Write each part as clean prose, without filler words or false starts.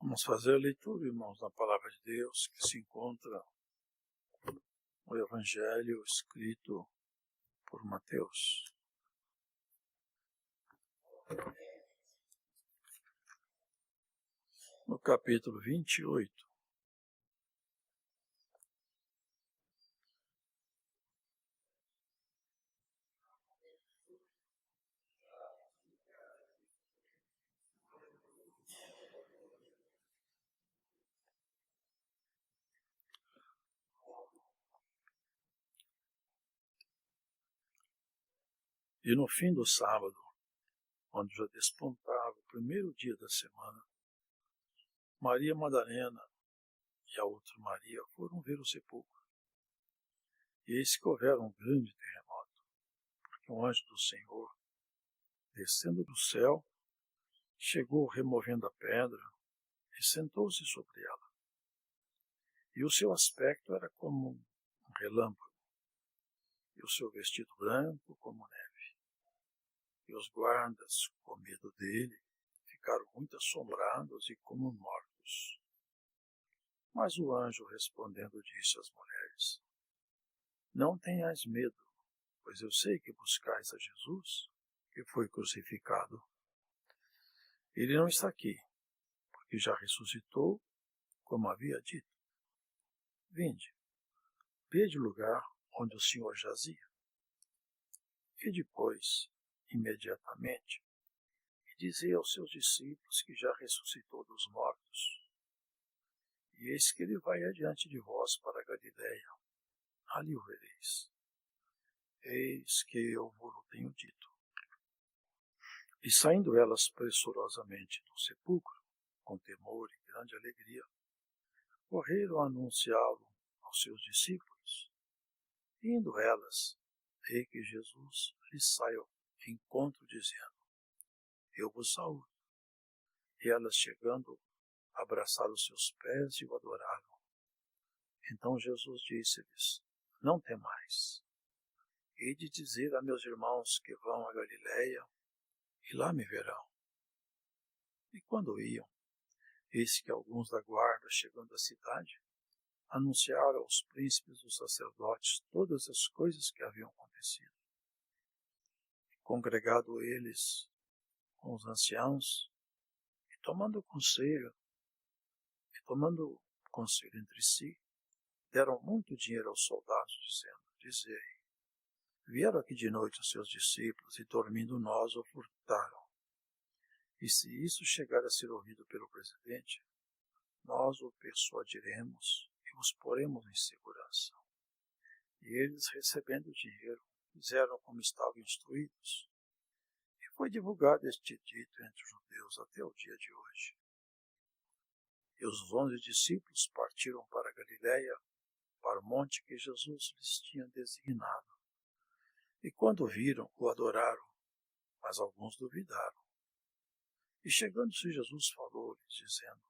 Vamos fazer a leitura, irmãos, da Palavra de Deus, que se encontra no Evangelho escrito por Mateus. No capítulo 28. E no fim do sábado, quando já despontava o primeiro dia da semana, Maria Madalena e a outra Maria foram ver o sepulcro. E eis que houvera um grande terremoto, porque um anjo do Senhor, descendo do céu, chegou removendo a pedra e sentou-se sobre ela. E o seu aspecto era como um relâmpago, e o seu vestido branco como neve. E os guardas, com medo dele, ficaram muito assombrados e como mortos. Mas o anjo, respondendo, disse às mulheres: Não tenhais medo, pois eu sei que buscais a Jesus, que foi crucificado. Ele não está aqui, porque já ressuscitou, como havia dito. Vinde, vede o lugar onde o Senhor jazia. E depois, imediatamente, dizei aos seus discípulos que já ressuscitou dos mortos. E eis que ele vai adiante de vós para a Galiléia. Ali o vereis. Eis que eu vos tenho dito. E saindo elas pressurosamente do sepulcro, com temor e grande alegria, correram a anunciá-lo aos seus discípulos. E indo elas, eis que Jesus lhes saiu de encontro, dizendo: Eu vos saúdo. E elas, chegando, abraçaram os seus pés e o adoraram. Então Jesus disse-lhes: Não temais. Ide dizer a meus irmãos que vão a Galiléia, e lá me verão. E quando iam, eis que alguns da guarda, chegando à cidade, anunciaram aos príncipes dos sacerdotes todas as coisas que haviam acontecido. Congregado eles com os anciãos, e tomando conselho entre si, deram muito dinheiro aos soldados, dizendo: Dizei, vieram aqui de noite os seus discípulos, e dormindo nós o furtaram. E se isso chegar a ser ouvido pelo presidente, nós o persuadiremos e os poremos em segurança. E eles, recebendo o dinheiro, fizeram como estavam instruídos. E foi divulgado este dito entre os judeus até o dia de hoje. E os 11 discípulos partiram para a Galiléia, para o monte que Jesus lhes tinha designado. E quando viram, o adoraram, mas alguns duvidaram. E chegando-se Jesus, falou-lhes, dizendo: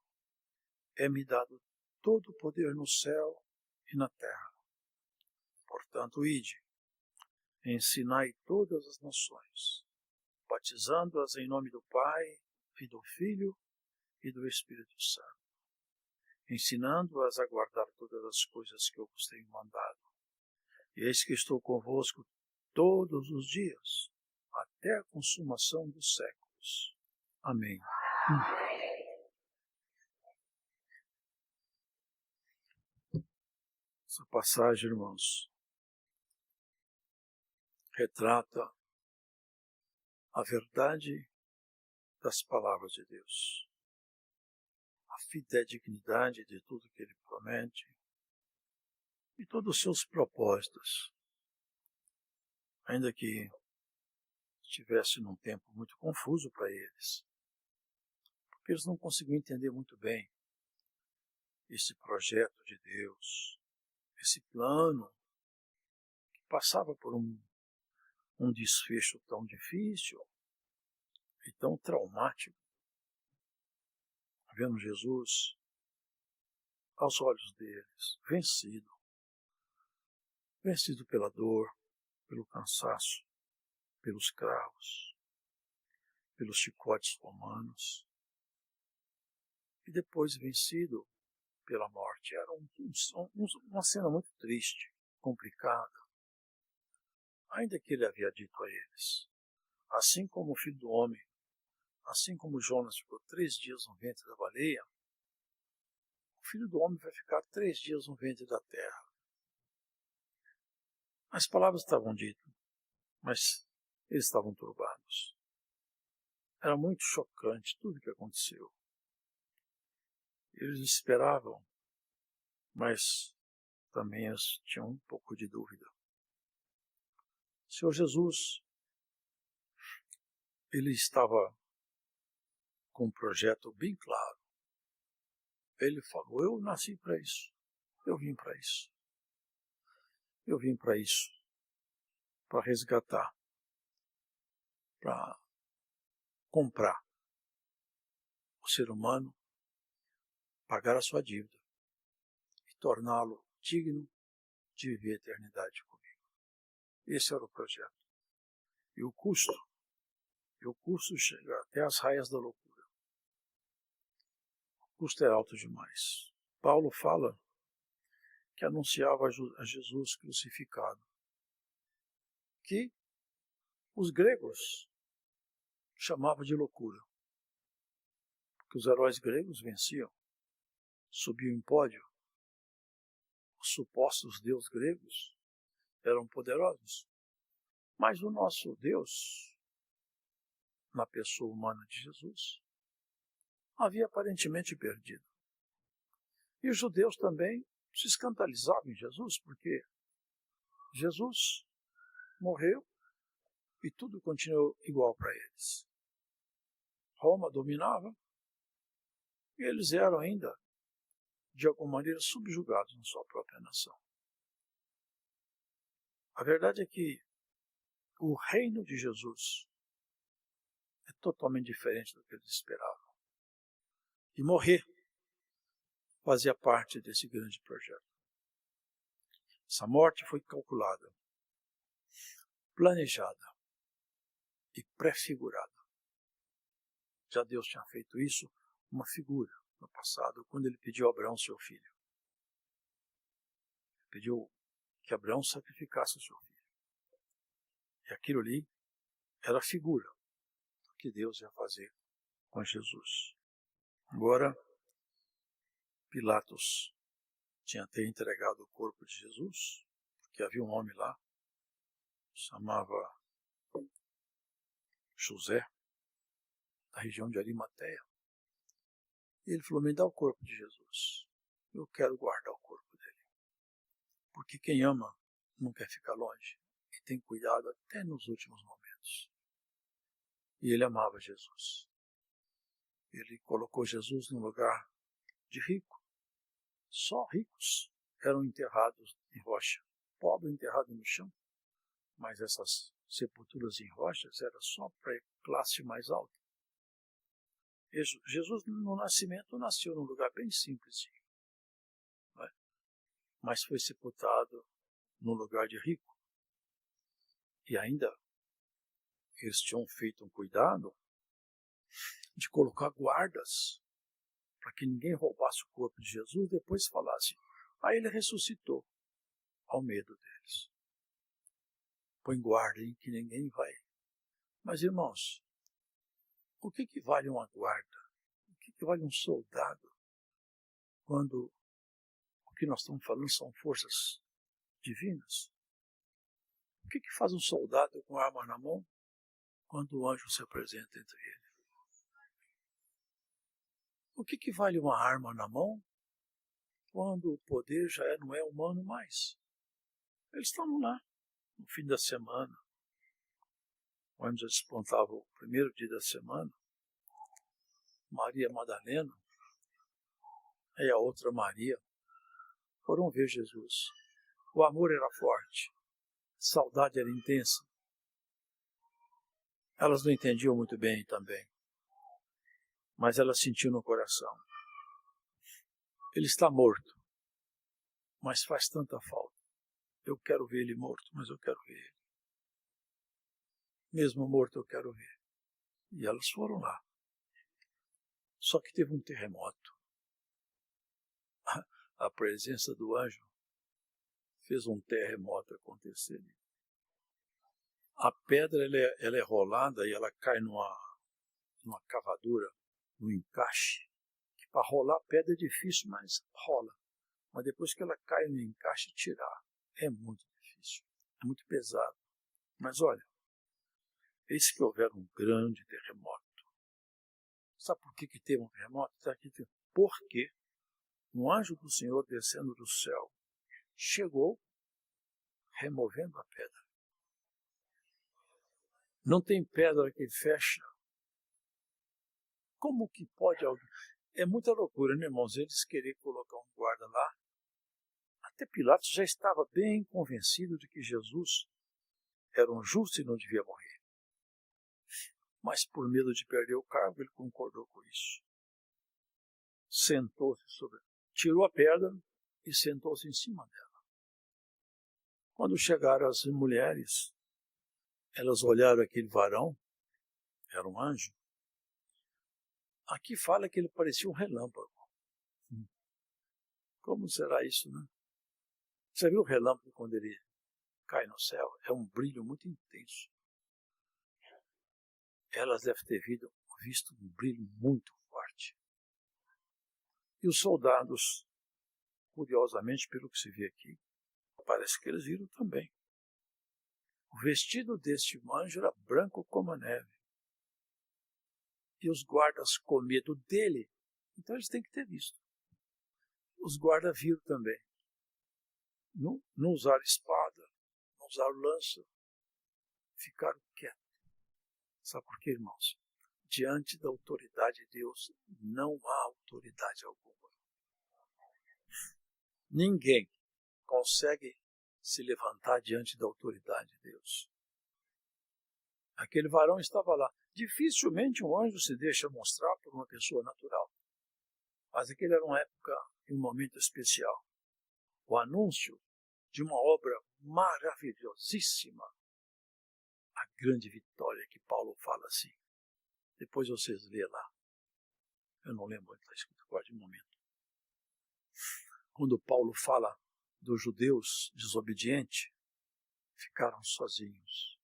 É-me dado todo o poder no céu e na terra. Portanto, ide, ensinai todas as nações, batizando-as em nome do Pai, e do Filho, e do Espírito Santo, ensinando-as a guardar todas as coisas que eu vos tenho mandado. E eis que estou convosco todos os dias, até a consumação dos séculos. Amém. Essa passagem, irmãos, retrata a verdade das palavras de Deus, a fidedignidade de tudo que Ele promete e todos os seus propósitos, ainda que estivesse num tempo muito confuso para eles, porque eles não conseguiam entender muito bem esse projeto de Deus, esse plano que passava por um desfecho tão difícil e tão traumático. Vendo Jesus, aos olhos deles, vencido pela dor, pelo cansaço, pelos cravos, pelos chicotes romanos. e depois vencido pela morte. Era uma cena muito triste, complicada. Ainda que ele havia dito a eles, assim como o Filho do Homem, assim como Jonas ficou 3 dias no ventre da baleia, o Filho do Homem vai ficar 3 dias no ventre da terra. As palavras estavam ditas, mas eles estavam turbados. Era muito chocante tudo o que aconteceu. Eles esperavam, mas também eles tinham um pouco de dúvida. O Senhor Jesus, ele estava com um projeto bem claro. Ele falou, eu nasci para isso, eu vim para isso. Eu vim para isso, para resgatar, para comprar o ser humano, pagar a sua dívida e torná-lo digno de viver a eternidade comigo. Esse era o projeto. E o custo chega até as raias da loucura. O custo é alto demais. Paulo fala que anunciava a Jesus crucificado, que os gregos chamavam de loucura, porque os heróis gregos venciam, subiam em pódio. Os supostos deuses gregos eram poderosos, mas o nosso Deus, na pessoa humana de Jesus, havia aparentemente perdido. E os judeus também se escandalizavam em Jesus, porque Jesus morreu e tudo continuou igual para eles. Roma dominava e eles eram ainda, de alguma maneira, subjugados na sua própria nação. A verdade é que o reino de Jesus é totalmente diferente do que eles esperavam. E morrer fazia parte desse grande projeto. Essa morte foi calculada, planejada e prefigurada. Já Deus tinha feito isso, uma figura no passado, quando ele pediu a Abraão, seu filho. Pediu que Abraão sacrificasse o seu filho. E aquilo ali era a figura do que Deus ia fazer com Jesus. Agora, Pilatos tinha até entregado o corpo de Jesus, porque havia um homem lá, chamava José, da região de Arimateia. E ele falou, me dá o corpo de Jesus. Eu quero guardar o corpo dele. Porque quem ama não quer ficar longe e tem cuidado até nos últimos momentos. E ele amava Jesus. Ele colocou Jesus num lugar de rico. Só ricos eram enterrados em rocha. Pobre enterrado no chão. Mas essas sepulturas em rochas eram só para a classe mais alta. Jesus, no nascimento, nasceu num lugar bem simples, não é? Mas foi sepultado num lugar de rico. E ainda eles tinham feito um cuidado de colocar guardas para que ninguém roubasse o corpo de Jesus e depois falasse, ele ressuscitou, ao medo deles. Põe guarda em que ninguém vai. Mas, irmãos, o que vale uma guarda? O que vale um soldado quando o que nós estamos falando são forças divinas? O que faz um soldado com arma na mão quando o anjo se apresenta entre ele? O que vale uma arma na mão quando o poder já não é humano mais? Eles estavam lá, no fim da semana, quando eles pontavam o primeiro dia da semana, Maria Madalena e a outra Maria foram ver Jesus. O amor era forte, a saudade era intensa. Elas não entendiam muito bem também, mas elas sentiam no coração. Ele está morto, mas faz tanta falta. Eu quero ver ele morto, mas eu quero ver ele. Mesmo morto eu quero ver. E elas foram lá. Só que teve um terremoto. a presença do anjo fez um terremoto acontecer. A pedra ela é rolada e ela cai numa cavadura, num encaixe. Para rolar a pedra é difícil, mas rola. Mas depois que ela cai no encaixe, tirar é muito difícil, é muito pesado. Mas olha, eis que houver um grande terremoto. Sabe por que teve um terremoto? Porque um anjo do Senhor descendo do céu chegou removendo a pedra. Não tem pedra que fecha. Como que pode alguém? É muita loucura, né, irmãos? Eles querem colocar um guarda lá. Até Pilatos já estava bem convencido de que Jesus era um justo e não devia morrer. Mas por medo de perder o cargo, ele concordou com isso. Sentou-se tirou a pedra e sentou-se em cima dela. Quando chegaram as mulheres, elas olharam aquele varão, era um anjo. Aqui fala que ele parecia um relâmpago. Como será isso, né? Você viu o relâmpago quando ele cai no céu? É um brilho muito intenso. Elas devem ter visto um brilho muito forte. E os soldados, curiosamente, pelo que se vê aqui, parece que eles viram também. O vestido deste anjo era branco como a neve. E os guardas com medo dele, então eles têm que ter visto. Os guardas viram também. Não usaram espada, não usaram lança, ficaram quietos. Sabe por quê, irmãos? Diante da autoridade de Deus, não há autoridade alguma. Ninguém consegue se levantar diante da autoridade de Deus. Aquele varão estava lá. Dificilmente um anjo se deixa mostrar por uma pessoa natural. Mas aquele era uma época e um momento especial. O anúncio de uma obra maravilhosíssima. A grande vitória que Paulo fala assim. Depois vocês lêem lá. Eu não lembro onde está escrito agora de momento. Quando Paulo fala dos judeus desobedientes, ficaram sozinhos.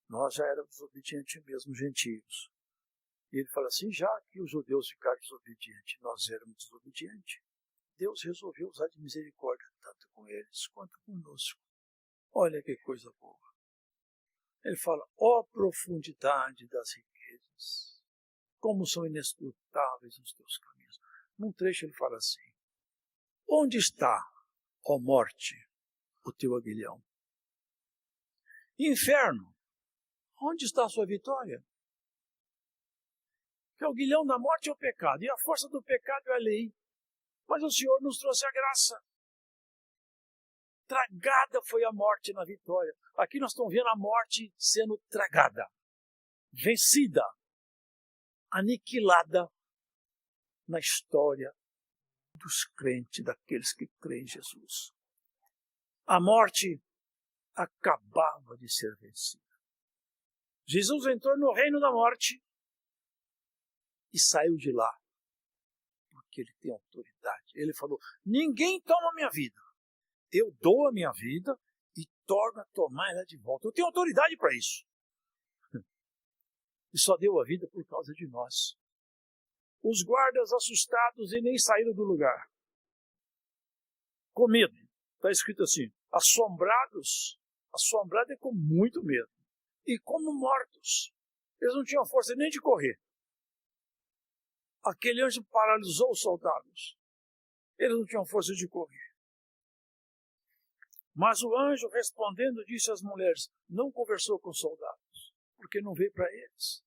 Nós já éramos desobedientes mesmo, gentios. E ele fala assim, já que os judeus ficaram desobedientes, nós éramos desobedientes, Deus resolveu usar de misericórdia, tanto com eles quanto conosco. Olha que coisa boa. Ele fala, ó profundidade das riquezas, como são inescrutáveis os teus caminhos. Num trecho ele fala assim, onde está, ó morte, o teu aguilhão? Inferno, onde está a sua vitória? Que o aguilhão da morte é o pecado, e a força do pecado é a lei. Mas o Senhor nos trouxe a graça. Tragada foi a morte na vitória. Aqui nós estamos vendo a morte sendo tragada, vencida, aniquilada na história dos crentes, daqueles que creem em Jesus. A morte acabava de ser vencida. Jesus entrou no reino da morte e saiu de lá, porque ele tem autoridade. Ele falou, ninguém toma a minha vida. Eu dou a minha vida e torno a tomar ela de volta. Eu tenho autoridade para isso. E só deu a vida por causa de nós. Os guardas assustados e nem saíram do lugar. Com medo. Está escrito assim, assombrados. Assombrado é com muito medo. E como mortos. Eles não tinham força nem de correr. Aquele anjo paralisou os soldados. Eles não tinham força de correr. Mas o anjo, respondendo, disse às mulheres, não conversou com os soldados, porque não veio para eles,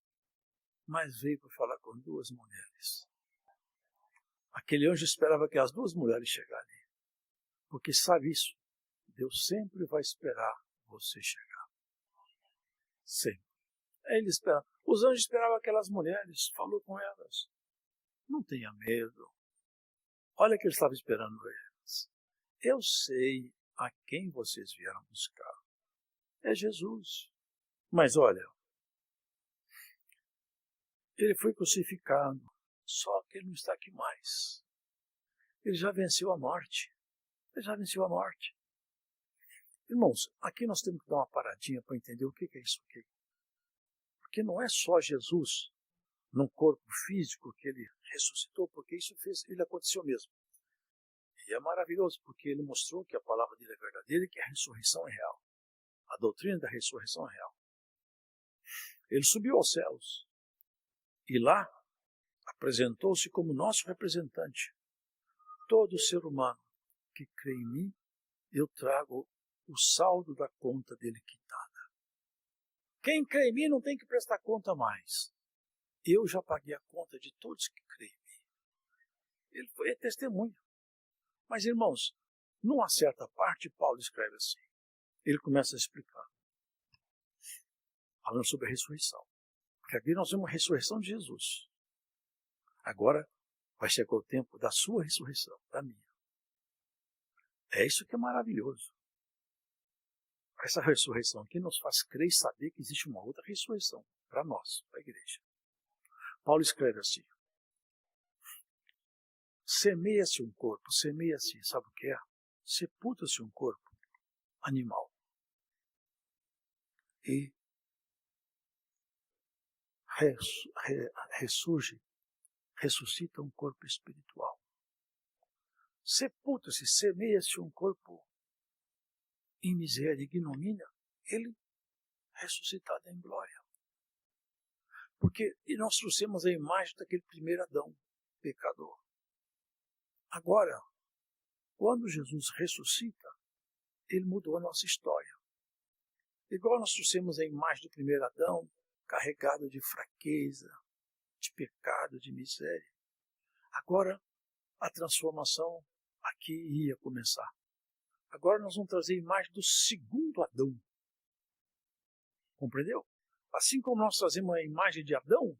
mas veio para falar com duas mulheres. Aquele anjo esperava que as duas mulheres chegassem, porque sabe isso, Deus sempre vai esperar você chegar. Sempre. Ele esperava. Os anjos esperavam aquelas mulheres, falou com elas. Não tenha medo. Olha que ele estava esperando elas. Eu sei a quem vocês vieram buscar. É Jesus. Mas olha, ele foi crucificado, só que ele não está aqui mais. Ele já venceu a morte. Ele já venceu a morte. Irmãos, aqui nós temos que dar uma paradinha para entender o que é isso aqui. Porque não é só Jesus num corpo físico que ele ressuscitou, porque ele aconteceu mesmo. E é maravilhoso, porque ele mostrou que a palavra dele é verdadeira e que a ressurreição é real. A doutrina da ressurreição é real. Ele subiu aos céus e lá apresentou-se como nosso representante. Todo ser humano que crê em mim, eu trago o saldo da conta dele quitada. Quem crê em mim não tem que prestar conta mais. Eu já paguei a conta de todos que creem em mim. Ele foi testemunha. Mas, irmãos, numa certa parte, Paulo escreve assim. Ele começa a explicar. Falando sobre a ressurreição. Porque aqui nós temos a ressurreição de Jesus. Agora vai chegar o tempo da sua ressurreição, da minha. É isso que é maravilhoso. Essa ressurreição aqui nos faz crer e saber que existe uma outra ressurreição para nós, para a igreja. Paulo escreve assim. Semeia-se um corpo, semeia-se, sabe o que é? Sepulta-se um corpo animal. E ressuscita um corpo espiritual. Sepulta-se, semeia-se um corpo em miséria e ignomínia, ele ressuscitado em glória. Porque nós trouxemos a imagem daquele primeiro Adão, pecador. Agora, quando Jesus ressuscita, ele mudou a nossa história. Igual nós trouxemos a imagem do primeiro Adão, carregado de fraqueza, de pecado, de miséria. Agora, a transformação aqui ia começar. Agora nós vamos trazer a imagem do segundo Adão. Compreendeu? Assim como nós trazemos a imagem de Adão,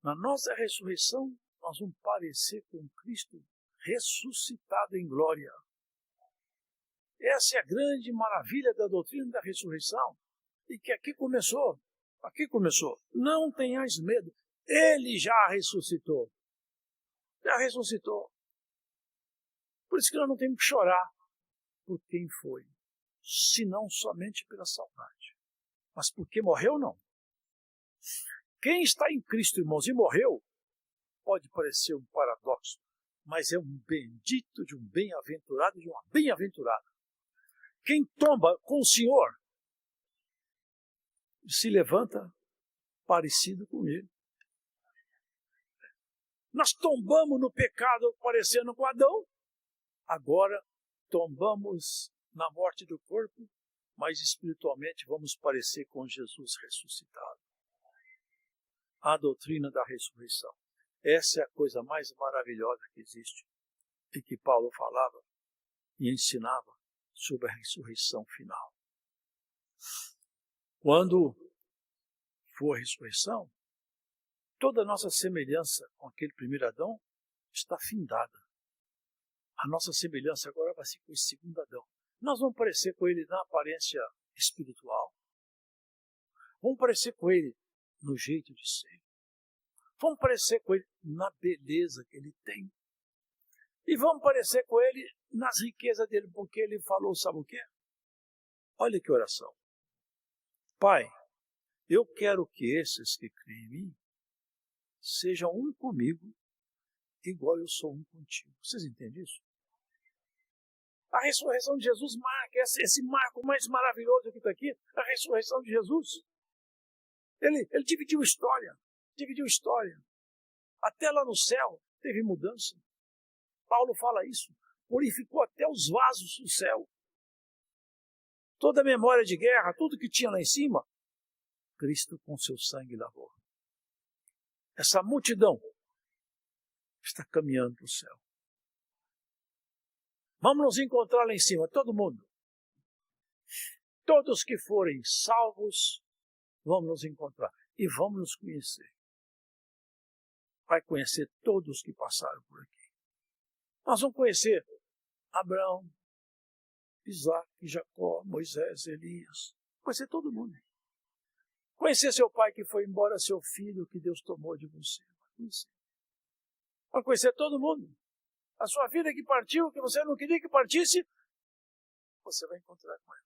na nossa ressurreição, nós vamos parecer com Cristo ressuscitado em glória. Essa é a grande maravilha da doutrina da ressurreição. E que aqui começou. Não tenhais medo. Ele já ressuscitou. Já ressuscitou. Por isso que nós não temos que chorar por quem foi, senão somente pela saudade. Mas porque morreu, não. Quem está em Cristo, irmãos, e morreu, pode parecer um paradoxo, mas é um bendito de um bem-aventurado e de uma bem-aventurada. Quem tomba com o Senhor se levanta parecido com ele. Nós tombamos no pecado parecendo com Adão, agora tombamos na morte do corpo, mas espiritualmente vamos parecer com Jesus ressuscitado. A doutrina da ressurreição. Essa é a coisa mais maravilhosa que existe e que Paulo falava e ensinava sobre a ressurreição final. Quando for a ressurreição, toda a nossa semelhança com aquele primeiro Adão está findada. A nossa semelhança agora vai ser com esse segundo Adão. Nós vamos parecer com ele na aparência espiritual. Vamos parecer com ele no jeito de ser. Vamos parecer com ele na beleza que ele tem. E vamos parecer com ele nas riquezas dele, porque ele falou, sabe o quê? Olha que oração. Pai, eu quero que esses que creem em mim sejam um comigo, igual eu sou um contigo. Vocês entendem isso? A ressurreição de Jesus marca esse marco mais maravilhoso que está aqui, a ressurreição de Jesus. Ele dividiu história. Até lá no céu teve mudança. Paulo fala isso. Purificou até os vasos do céu. Toda a memória de guerra, tudo que tinha lá em cima, Cristo com seu sangue lavou. Essa multidão está caminhando para o céu. Vamos nos encontrar lá em cima, todo mundo. Todos que forem salvos, vamos nos encontrar. E vamos nos conhecer. Vai conhecer todos que passaram por aqui. Nós vamos conhecer Abraão, Isaac, Jacó, Moisés, Elias. Conhecer todo mundo. Conhecer seu pai que foi embora, seu filho que Deus tomou de você. Vai conhecer todo mundo. a sua filha que partiu, que você não queria que partisse, você vai encontrar com ela.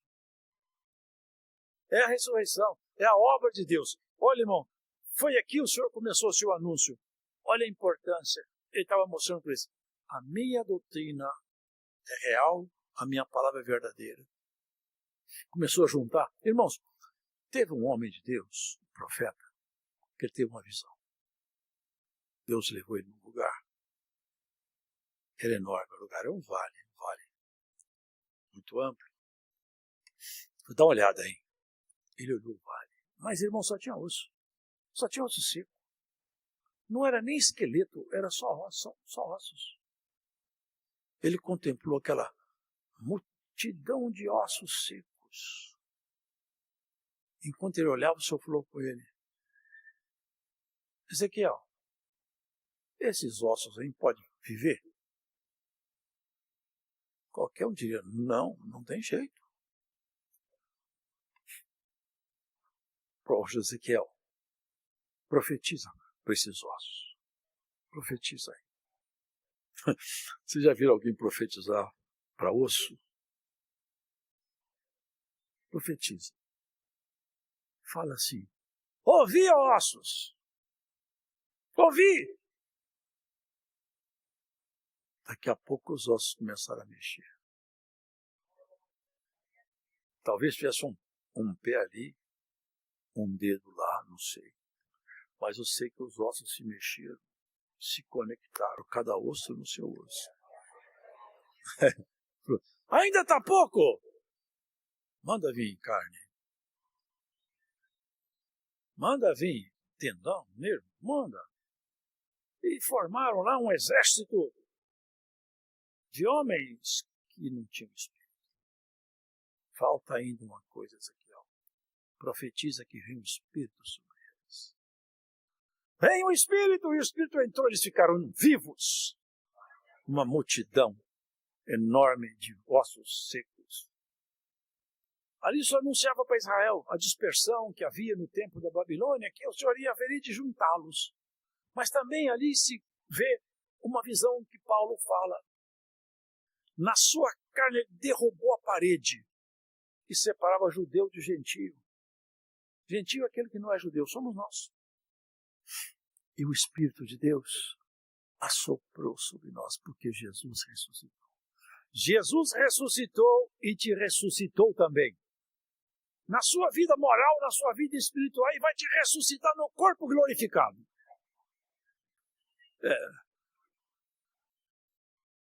É a ressurreição, é a obra de Deus. Olha, irmão, foi aqui o Senhor começou o seu anúncio. Olha a importância. Ele estava mostrando para eles, a minha doutrina é real, a minha palavra é verdadeira. Começou a juntar. Irmãos, teve um homem de Deus, um profeta, que ele teve uma visão. Deus levou ele num lugar. Era enorme, o lugar é um vale muito amplo. Vou dar uma olhada aí. Ele olhou o vale. Mas, irmão, só tinha osso seco. Não era nem esqueleto, era só ossos. Ele contemplou aquela multidão de ossos secos. Enquanto ele olhava, o Senhor falou com ele, Ezequiel, esses ossos aí podem viver? Qualquer um diria, não tem jeito. Para Ezequiel, profetiza para esses ossos. Profetiza aí. Você já viu alguém profetizar para osso? Profetiza. Fala assim, ouvi, ossos. Ouvi. Daqui a pouco os ossos começaram a mexer. Talvez tivesse um pé ali, um dedo lá, não sei. Mas eu sei que os ossos se mexeram, se conectaram, cada osso no seu osso. Ainda está pouco! Manda vir carne. Manda vir tendão, nervo, manda. E formaram lá um exército de homens que não tinham espírito. Falta ainda uma coisa, Ezequiel. Profetiza que vem um espírito sobre eles. Vem o espírito, e o espírito entrou, eles ficaram vivos. Uma multidão enorme de ossos secos. Ali só anunciava para Israel a dispersão que havia no tempo da Babilônia, que o Senhor ia haver de juntá-los. Mas também ali se vê uma visão que Paulo fala. Na sua carne ele derrubou a parede que separava judeu de gentio. Gentio é aquele que não é judeu, somos nós. E o Espírito de Deus assoprou sobre nós, porque Jesus ressuscitou. Jesus ressuscitou e te ressuscitou também. Na sua vida moral, na sua vida espiritual, e vai te ressuscitar no corpo glorificado.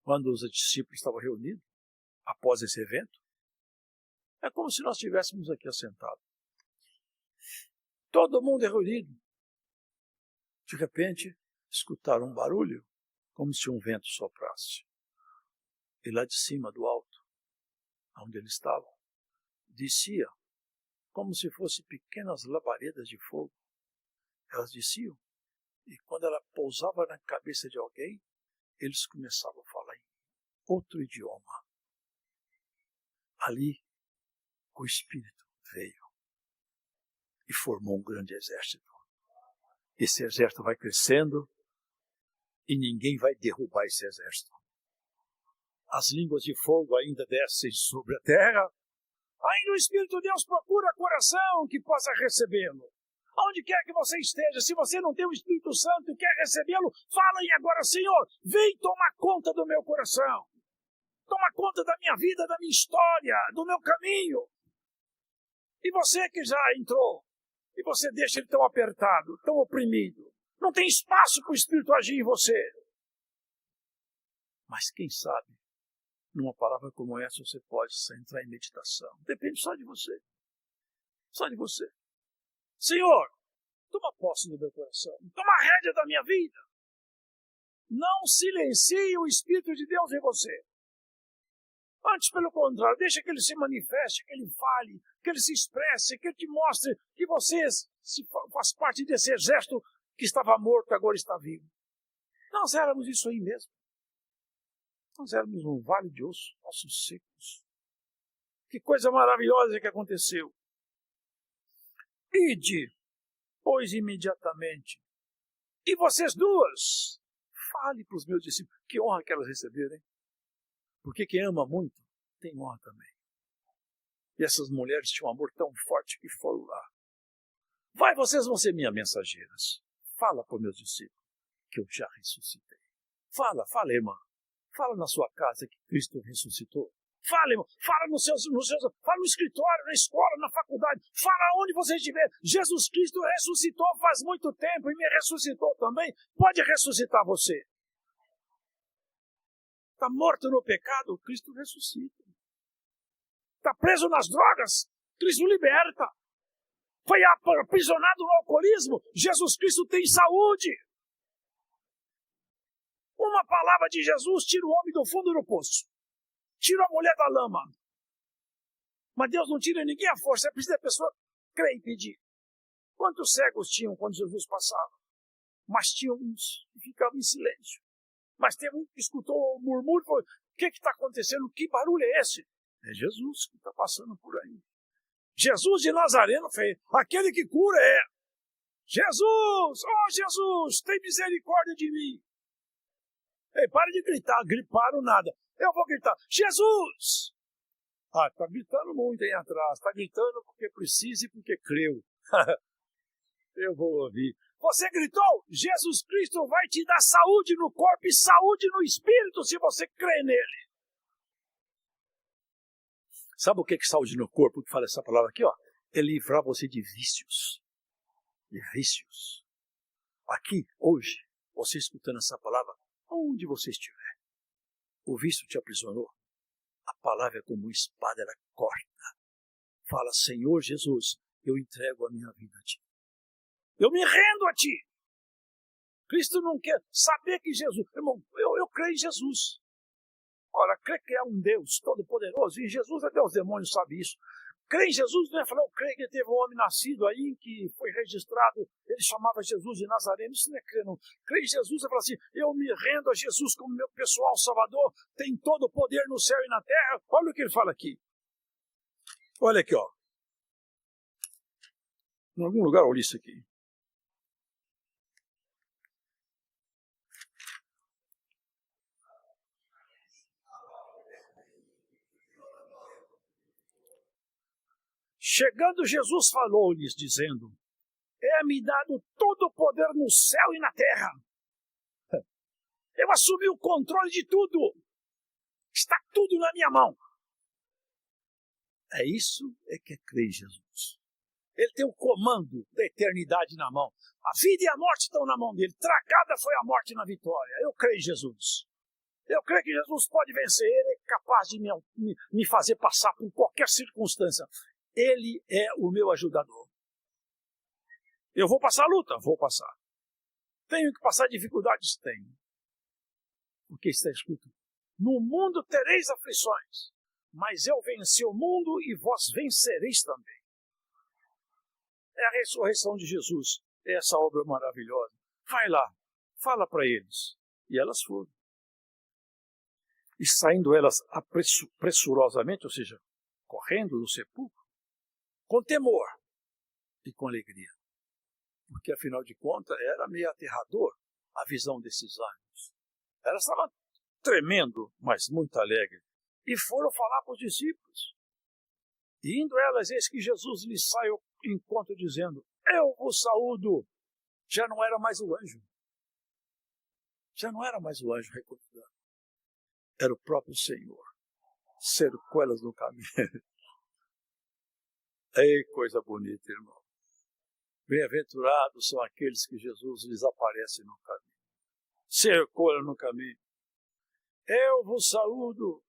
Quando os discípulos estavam reunidos, após esse evento, é como se nós estivéssemos aqui assentados. Todo mundo é reunido. De repente, escutaram um barulho, como se um vento soprasse. E lá de cima, do alto, onde eles estavam, descia, como se fossem pequenas labaredas de fogo. Elas desciam, e quando ela pousava na cabeça de alguém, eles começavam a falar em outro idioma. Ali, o Espírito veio e formou um grande exército. Esse exército vai crescendo e ninguém vai derrubar esse exército. As línguas de fogo ainda descem sobre a terra. Ainda o Espírito de Deus procura coração que possa recebê-lo. Onde quer que você esteja, se você não tem o Espírito Santo e quer recebê-lo, fala aí agora, Senhor, vem tomar conta do meu coração. Toma conta da minha vida, da minha história, do meu caminho. E você que já entrou, e você deixa ele tão apertado, tão oprimido, não tem espaço para o Espírito agir em você. Mas quem sabe, numa palavra como essa, você pode entrar em meditação. Depende só de você. Só de você. Senhor, toma posse do meu coração. Toma a rédea da minha vida. Não silencie o Espírito de Deus em você. Antes, pelo contrário, deixa que ele se manifeste, que ele fale, que ele se expresse, que ele te mostre que você faz parte desse exército que estava morto e agora está vivo. Nós éramos isso aí mesmo. Nós éramos um vale de ossos secos. Que coisa maravilhosa que aconteceu. Ide, pois imediatamente, e vocês duas, fale para os meus discípulos. Que honra que elas receberam, hein? Porque quem ama muito, tem honra também. E essas mulheres tinham um amor tão forte que foram lá. Vai, vocês vão ser minhas mensageiras. Fala para os meus discípulos que eu já ressuscitei. Fala, irmã. Fala na sua casa que Cristo ressuscitou. Fala, irmão. Fala fala no escritório, na escola, na faculdade. Fala onde você estiver. Jesus Cristo ressuscitou faz muito tempo e me ressuscitou também. Pode ressuscitar você. Está morto no pecado, Cristo ressuscita. Está preso nas drogas, Cristo liberta. Foi aprisionado no alcoolismo, Jesus Cristo tem saúde. Uma palavra de Jesus tira o homem do fundo do poço. Tira a mulher da lama. Mas Deus não tira ninguém à força, é preciso a pessoa crer e pedir. Quantos cegos tinham quando Jesus passava? Mas tinham uns que ficavam em silêncio. Mas tem um que escutou o murmúrio e falou, o que está acontecendo? Que barulho é esse? É Jesus que está passando por aí. Jesus de Nazareno fez, aquele que cura é Jesus, oh Jesus, tem misericórdia de mim. Ei, para de gritar, griparam nada. Eu vou gritar, Jesus! Ah, está gritando muito aí atrás, está gritando porque precisa e porque creu. Eu vou ouvir. Você gritou, Jesus Cristo vai te dar saúde no corpo e saúde no espírito se você crer nele. Sabe o que é saúde no corpo? Que fala essa palavra aqui, ó? É livrar você de vícios. De vícios. Aqui, hoje, você escutando essa palavra, onde você estiver, o vício te aprisionou. A palavra é como uma espada, ela corta. Fala, Senhor Jesus, eu entrego a minha vida a ti. Eu me rendo a ti. Cristo não quer saber que Jesus... Irmão, eu creio em Jesus. Ora, crê que é um Deus todo-poderoso, e Jesus é Deus, demônio sabe isso. Crê em Jesus, não é falar, eu creio que teve um homem nascido aí, que foi registrado, ele chamava Jesus de Nazareno, isso não é crer, não. Crê em Jesus, é falar assim, eu me rendo a Jesus como meu pessoal salvador, tem todo o poder no céu e na terra. Olha o que ele fala aqui. Olha aqui, ó. Em algum lugar eu li isso aqui. Chegando, Jesus falou-lhes, dizendo, é-me dado todo o poder no céu e na terra. Eu assumi o controle de tudo. Está tudo na minha mão. É isso que é crer em Jesus. Ele tem o comando da eternidade na mão. A vida e a morte estão na mão dele. Tragada foi a morte na vitória. Eu creio em Jesus. Eu creio que Jesus pode vencer. Ele é capaz de me fazer passar por qualquer circunstância. Ele é o meu ajudador. Eu vou passar a luta? Vou passar. Tenho que passar dificuldades? Tenho. Porque está escrito, no mundo tereis aflições, mas eu venci o mundo e vós vencereis também. É a ressurreição de Jesus, é essa obra maravilhosa. Vai lá, fala para eles. E elas foram. E saindo elas pressurosamente, ou seja, correndo do sepulcro, com temor e com alegria. Porque, afinal de contas, era meio aterrador a visão desses anjos. Elas estavam tremendo, mas muito alegre. E foram falar para os discípulos. E indo elas, eis que Jesus lhes sai ao encontro dizendo, eu vos saúdo. Já não era mais o anjo. Já não era mais o anjo recomendando. Era o próprio Senhor. Cercou elas no caminho. Ei, coisa bonita, irmão. Bem-aventurados são aqueles que Jesus lhes aparece no caminho. Cercou elas no caminho. Eu vos saúdo.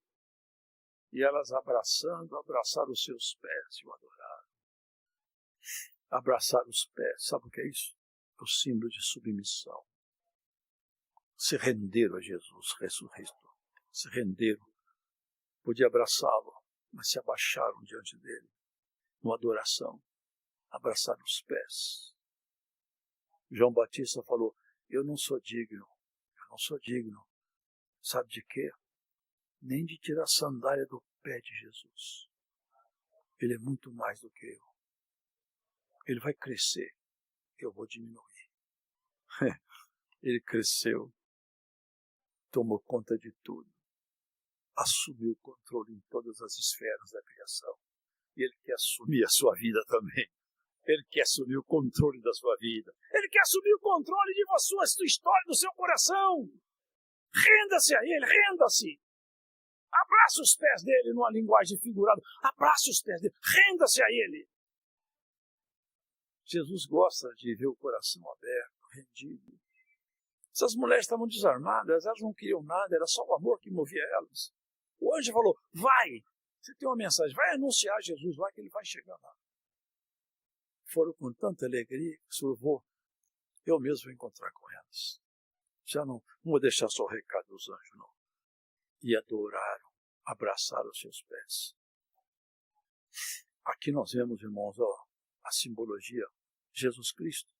E elas abraçaram os seus pés e o adoraram. Abraçar os pés, sabe o que é isso? É o símbolo de submissão. Se renderam a Jesus ressurreto. Se renderam. Podia abraçá-lo, mas se abaixaram diante dele. Uma adoração. Abraçaram os pés. João Batista falou, eu não sou digno. Sabe de quê? Nem de tirar a sandália do pé de Jesus. Ele é muito mais do que eu. Ele vai crescer, eu vou diminuir. Ele cresceu, tomou conta de tudo, assumiu o controle em todas as esferas da criação. E Ele quer assumir a sua vida também. Ele quer assumir o controle da sua vida. Ele quer assumir o controle de sua história, do seu coração. Renda-se a Ele, renda-se. Abraça os pés dele numa linguagem figurada. Abraça os pés dele, renda-se a Ele. Jesus gosta de ver o coração aberto, rendido. Essas mulheres estavam desarmadas, elas não queriam nada, era só o amor que movia elas. O anjo falou, vai, você tem uma mensagem, vai anunciar Jesus lá que ele vai chegar lá. Foram com tanta alegria, eu mesmo vou encontrar com elas. Já não vou deixar só o recado dos anjos, não. E adoraram, abraçaram os seus pés. Aqui nós vemos, irmãos, a simbologia. Jesus Cristo,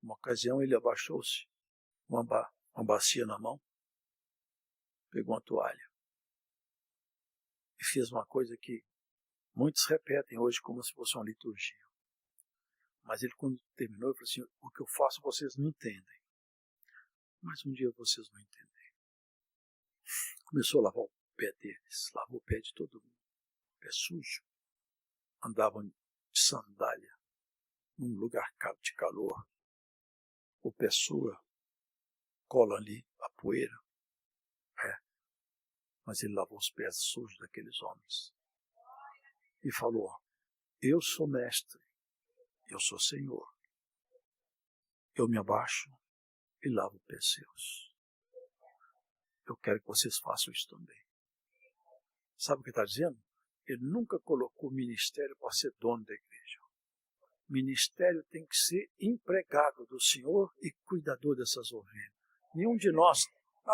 uma ocasião ele abaixou-se, uma bacia na mão, pegou uma toalha e fez uma coisa que muitos repetem hoje como se fosse uma liturgia. Mas ele, quando terminou, ele falou assim, o que eu faço vocês não entendem, mas um dia vocês vão entender. Começou a lavar o pé deles, lavou o pé de todo mundo, pé sujo, andavam de sandália, num lugar de calor, o pé sua, cola ali a poeira, mas ele lavou os pés sujos daqueles homens e falou, eu sou mestre, eu sou Senhor, eu me abaixo e lavo os pés seus. Eu quero que vocês façam isso também. Sabe o que está dizendo? Ele nunca colocou o ministério para ser dono da igreja. O ministério tem que ser empregado do Senhor e cuidador dessas ovelhas. Nenhum de nós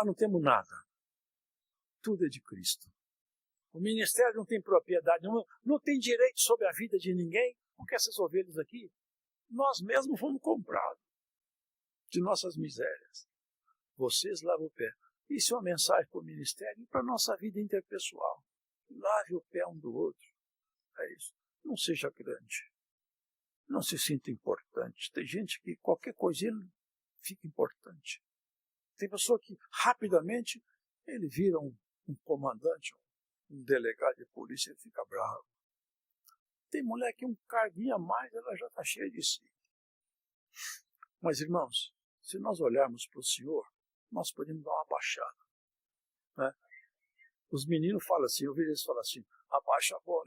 não temos nada. Tudo é de Cristo. O ministério não tem propriedade, não tem direito sobre a vida de ninguém, porque essas ovelhas aqui, nós mesmos fomos comprados de nossas misérias. Vocês lavam o pé. Isso é uma mensagem para o ministério e para a nossa vida interpessoal. Lave o pé um do outro. É isso. Não seja grande. Não se sinta importante. Tem gente que qualquer coisinha fica importante. Tem pessoa que rapidamente ele vira um comandante, um delegado de polícia, ele fica bravo. Tem mulher que um carguinho a mais, ela já está cheia de si. Mas, irmãos, se nós olharmos para o Senhor, nós podemos dar uma baixada. Né? Os meninos falam assim, eu vi eles falar assim, abaixa a bola.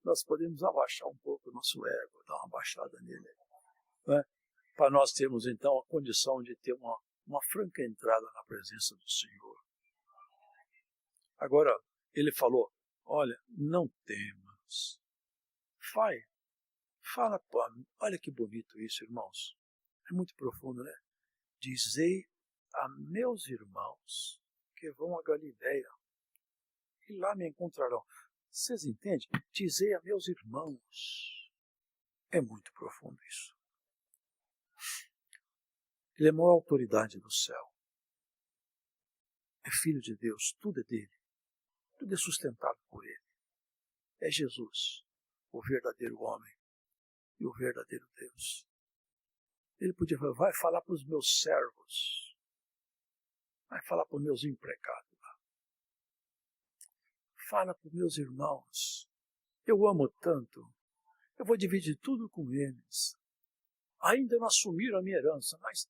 Nós podemos abaixar um pouco o nosso ego, dar uma baixada nele. Né? Para nós termos, então, a condição de ter uma franca entrada na presença do Senhor. Agora, ele falou, olha, não temas. Fala, olha que bonito isso, irmãos. É muito profundo, né? Dizei a meus irmãos que vão a Galileia e lá me encontrarão. Vocês entendem? Dizei a meus irmãos. É muito profundo isso. Ele é a maior autoridade do céu. É filho de Deus, tudo é dele. Tudo é sustentado por ele. É Jesus, o verdadeiro homem e o verdadeiro Deus. Ele podia falar, vai falar para os meus servos, vai falar para os meus empregados, fala para os meus irmãos, eu amo tanto, eu vou dividir tudo com eles. Ainda não assumiram a minha herança, mas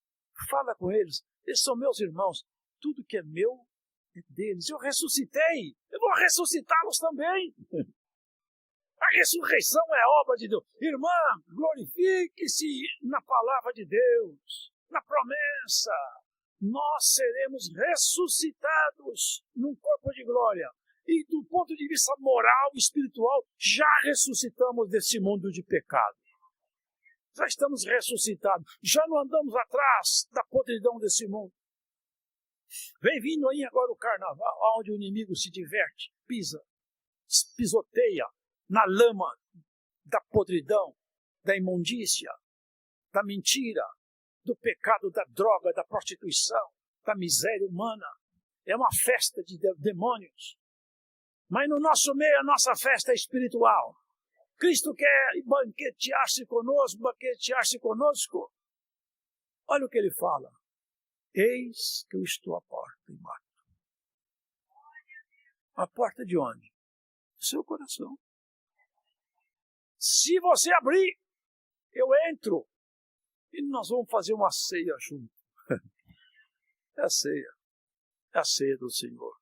fala com eles, eles são meus irmãos, tudo que é meu é deles. Eu ressuscitei, eu vou ressuscitá-los também. A ressurreição é obra de Deus. Irmã, glorifique-se na palavra de Deus, na promessa. Nós seremos ressuscitados num corpo de glória. E do ponto de vista moral e espiritual, já ressuscitamos desse mundo de pecado. Já estamos ressuscitados. Já não andamos atrás da podridão desse mundo. Vem vindo aí agora o carnaval, onde o inimigo se diverte, pisoteia na lama da podridão, da imundícia, da mentira, do pecado, da droga, da prostituição, da miséria humana. É uma festa de demônios. Mas no nosso meio, a nossa festa é espiritual. Cristo quer banquetear-se conosco. Olha o que ele fala. Eis que eu estou à porta e bato. A porta de onde? Do seu coração. Se você abrir, eu entro. E nós vamos fazer uma ceia junto. É a ceia. É a ceia do Senhor.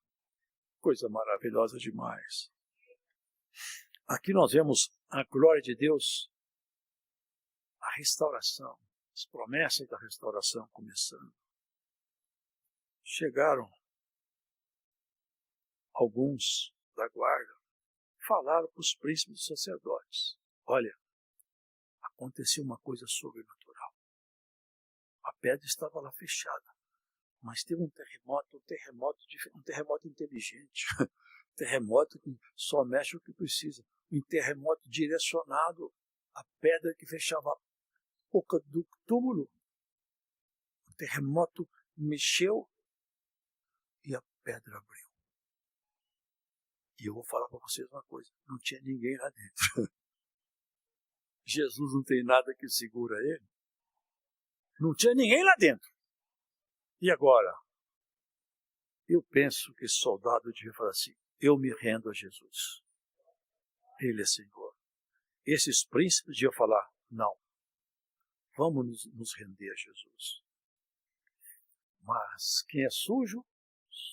Coisa maravilhosa demais. Aqui nós vemos a glória de Deus, a restauração, as promessas da restauração começando. Chegaram alguns da guarda, falaram para os príncipes dos sacerdotes: olha, aconteceu uma coisa sobrenatural. A pedra estava lá fechada, mas teve um terremoto inteligente, um terremoto que só mexe o que precisa, um terremoto direcionado à pedra que fechava a boca do túmulo. O terremoto mexeu e a pedra abriu. E eu vou falar para vocês uma coisa: não tinha ninguém lá dentro. Jesus não tem nada que segura ele. Não tinha ninguém lá dentro. E agora? Eu penso que esse soldado devia falar assim: eu me rendo a Jesus. Ele é Senhor. Esses príncipes deviam falar: não, vamos nos render a Jesus. Mas quem é sujo,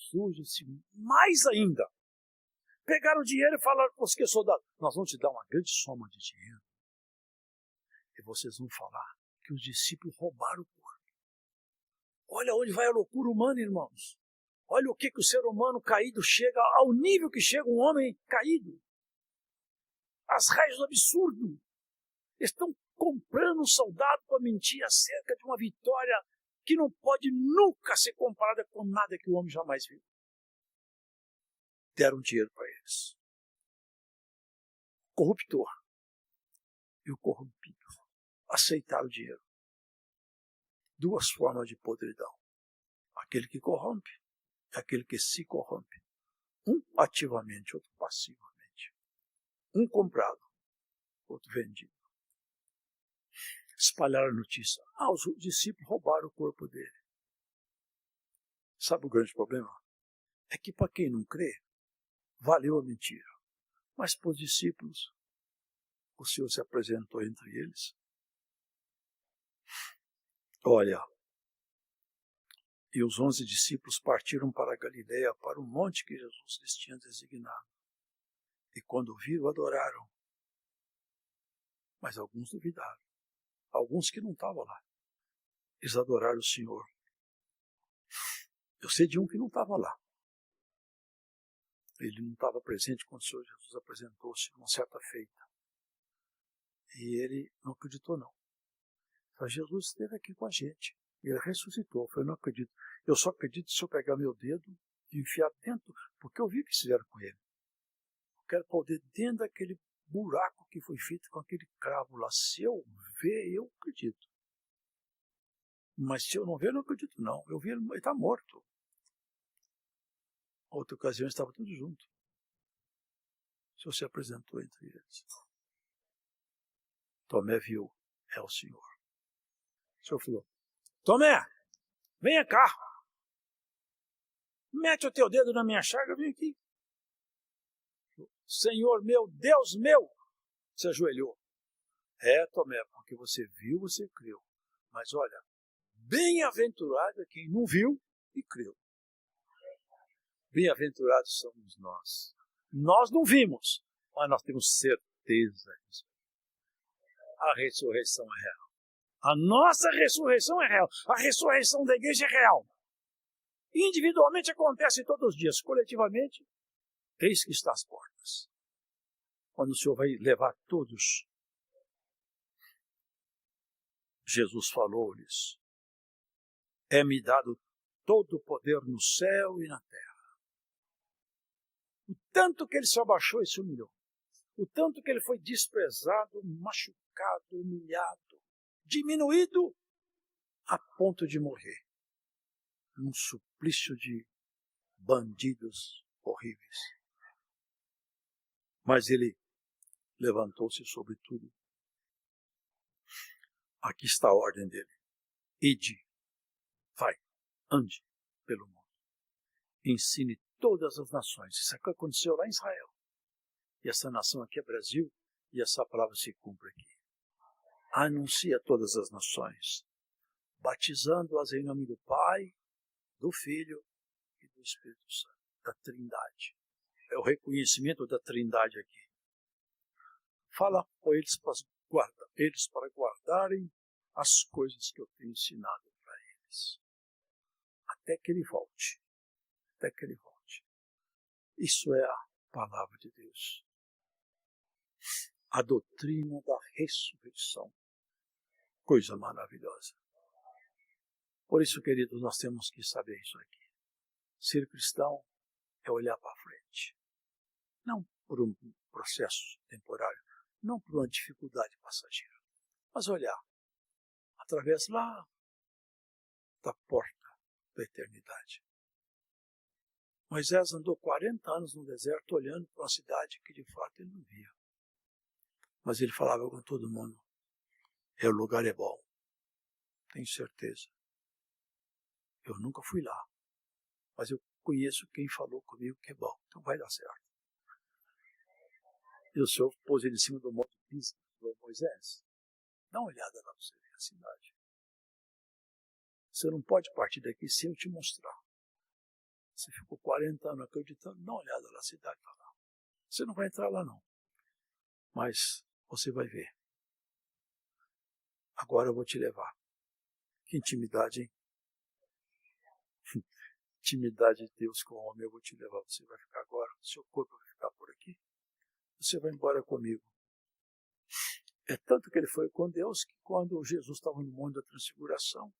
suja-se mais ainda. Pegaram o dinheiro e falaram para os que soldados: nós vamos te dar uma grande soma de dinheiro. E vocês vão falar que os discípulos roubaram o corpo. Olha onde vai a loucura humana, irmãos. Olha o que o ser humano caído chega, ao nível que chega um homem caído. As raias do absurdo. Estão comprando um soldado para mentir acerca de uma vitória que não pode nunca ser comparada com nada que o homem jamais viu. Deram dinheiro para eles. Corruptor e o corrompido aceitaram o dinheiro. Duas formas de podridão: aquele que corrompe e aquele que se corrompe. Um ativamente, outro passivamente. Um comprado, outro vendido. Espalharam a notícia: os discípulos roubaram o corpo dele. Sabe o grande problema? É que para quem não crê, valeu a mentira. Mas para os discípulos, o Senhor se apresentou entre eles. Olha, e os 11 discípulos partiram para a Galileia, para o monte que Jesus lhes tinha designado. E quando viram, adoraram. Mas alguns duvidaram. Alguns que não estavam lá. Eles adoraram o Senhor. Eu sei de um que não estava lá. Ele não estava presente quando o Senhor Jesus apresentou-se numa certa feita. E ele não acreditou, não. Mas Jesus esteve aqui com a gente. Ele ressuscitou. Eu falei: não acredito. Eu só acredito se eu pegar meu dedo e enfiar dentro, porque eu vi o que fizeram com ele. Eu quero pôr o dedo dentro daquele buraco que foi feito com aquele cravo lá. Se eu ver, eu acredito. Mas se eu não ver, eu não acredito, não. Eu vi ele está morto. Outra ocasião, estava tudo junto. O Senhor se apresentou entre eles. Tomé viu: é o Senhor. O Senhor falou: Tomé, venha cá. Mete o teu dedo na minha chaga, vem aqui. Senhor meu, Deus meu. Se ajoelhou. Tomé, porque você viu, você creu. Mas olha, bem-aventurado é quem não viu e creu. Bem-aventurados somos nós. Nós não vimos, mas nós temos certeza disso. A ressurreição é real. A nossa ressurreição é real. A ressurreição da igreja é real. Individualmente acontece todos os dias. Coletivamente, eis que está às portas. Quando o Senhor vai levar todos. Jesus falou-lhes: é-me dado todo o poder no céu e na terra. O tanto que ele se abaixou e se humilhou. O tanto que ele foi desprezado, machucado, humilhado, diminuído a ponto de morrer. Num suplício de bandidos horríveis. Mas ele levantou-se sobre tudo. Aqui está a ordem dele: ide, vai, ande pelo mundo. Ensine todas as nações. Isso aqui aconteceu lá em Israel. E essa nação aqui é Brasil, e essa palavra se cumpre aqui. Anuncia a todas as nações, batizando-as em nome do Pai, do Filho e do Espírito Santo, da Trindade. É o reconhecimento da Trindade aqui. Fala com eles para guardarem as coisas que eu tenho ensinado para eles. Até que ele volte. Até que ele volte. Isso é a palavra de Deus. A doutrina da ressurreição. Coisa maravilhosa. Por isso, queridos, nós temos que saber isso aqui. Ser cristão é olhar para frente. Não por um processo temporário, não por uma dificuldade passageira, mas olhar através lá da porta da eternidade. Moisés andou 40 anos no deserto olhando para uma cidade que de fato ele não via. Mas ele falava com todo mundo, o lugar é bom, tenho certeza. Eu nunca fui lá, mas eu conheço quem falou comigo que é bom, então vai dar certo. E o Senhor pôs ele em cima do monte Pisga, do Moisés. Dá uma olhada lá para você ver a cidade. Você não pode partir daqui sem eu te mostrar. Você ficou 40 anos acreditando, dá uma olhada lá, a cidade está lá. Você não vai entrar lá não, mas você vai ver. Agora eu vou te levar. Que intimidade, hein? Intimidade de Deus com o homem, eu vou te levar. Você vai ficar agora, o seu corpo vai ficar por aqui. Você vai embora comigo. É tanto que ele foi com Deus que quando Jesus estava no Monte da Transfiguração,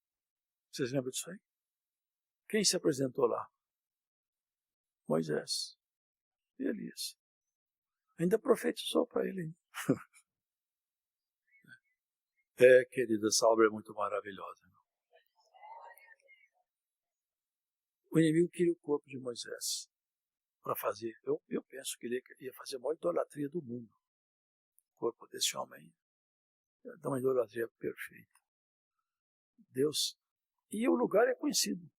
vocês lembram disso aí? Quem se apresentou lá? Moisés e Elias. Ainda profetizou para ele. Querida, essa obra é muito maravilhosa. O inimigo queria o corpo de Moisés para fazer. Eu penso que ele ia fazer a maior idolatria do mundo. O corpo desse homem ia dar uma idolatria perfeita. Deus, e o lugar é conhecido.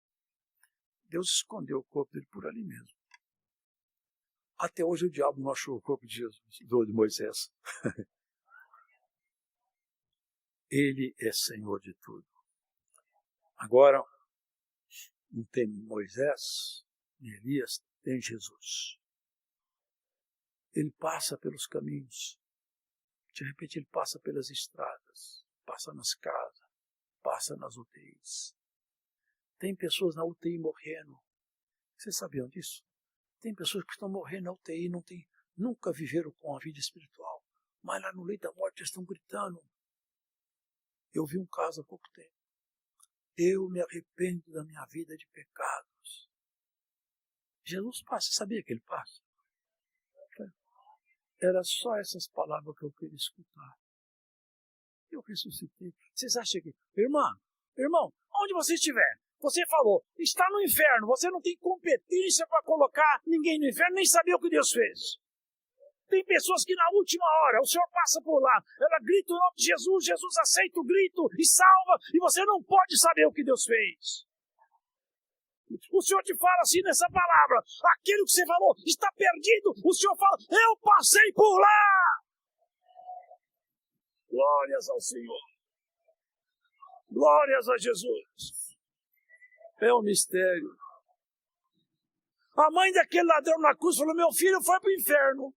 Deus escondeu o corpo dele por ali mesmo. Até hoje o diabo não achou o corpo de Jesus, de Moisés. Ele é Senhor de tudo. Agora, não tem Moisés, nem Elias, tem Jesus. Ele passa pelos caminhos. De repente ele passa pelas estradas, passa nas casas, passa nas UTIs. Tem pessoas na UTI morrendo. Vocês sabiam disso? Tem pessoas que estão morrendo na UTI, nunca viveram com a vida espiritual. Mas lá no leito da morte eles estão gritando. Eu vi um caso há pouco tempo. Eu me arrependo da minha vida de pecados. Jesus passa, você sabia que ele passa? Era só essas palavras que eu queria escutar. Eu ressuscitei. Vocês acham que... Irmão, onde você estiver, você falou, está no inferno, você não tem competência para colocar ninguém no inferno, nem saber o que Deus fez. Tem pessoas que na última hora, o Senhor passa por lá, ela grita o nome de Jesus, Jesus aceita o grito e salva, e você não pode saber o que Deus fez. O Senhor te fala assim nessa palavra, aquilo que você falou está perdido, o Senhor fala, eu passei por lá. Glórias ao Senhor. Glórias a Jesus. É um mistério. A mãe daquele ladrão na cruz falou, meu filho foi para o inferno.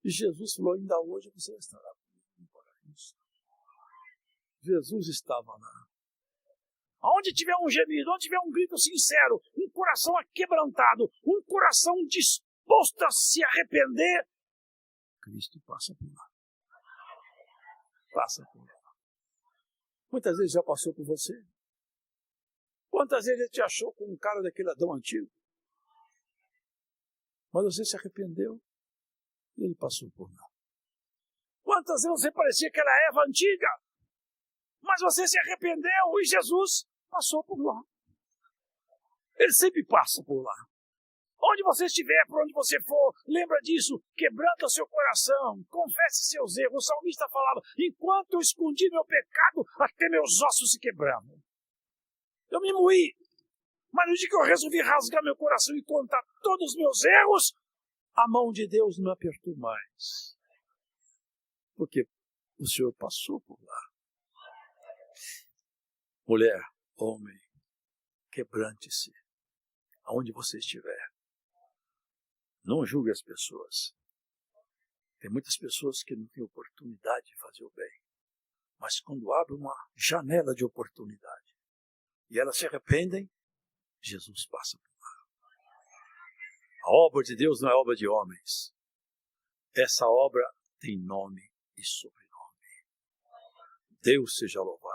E Jesus falou, ainda hoje você estará comigo no paraíso. Jesus estava lá. Onde tiver um gemido, onde tiver um grito sincero, um coração aquebrantado, um coração disposto a se arrepender, Cristo passa por lá. Passa por lá. Muitas vezes já passou por você. Quantas vezes ele te achou com um cara daquele Adão antigo? Mas você se arrependeu e ele passou por lá. Quantas vezes você parecia aquela Eva antiga? Mas você se arrependeu e Jesus passou por lá. Ele sempre passa por lá. Onde você estiver, por onde você for, lembra disso, quebranta seu coração, confesse seus erros. O salmista falava, enquanto eu escondi meu pecado, até meus ossos se quebravam. Eu me moí. Mas no dia que eu resolvi rasgar meu coração e contar todos os meus erros, a mão de Deus não me apertou mais. Porque o Senhor passou por lá. Mulher, homem, quebrante-se aonde você estiver. Não julgue as pessoas. Tem muitas pessoas que não têm oportunidade de fazer o bem. Mas quando abre uma janela de oportunidade e elas se arrependem, Jesus passa por lá. A obra de Deus não é obra de homens. Essa obra tem nome e sobrenome. Deus seja louvado.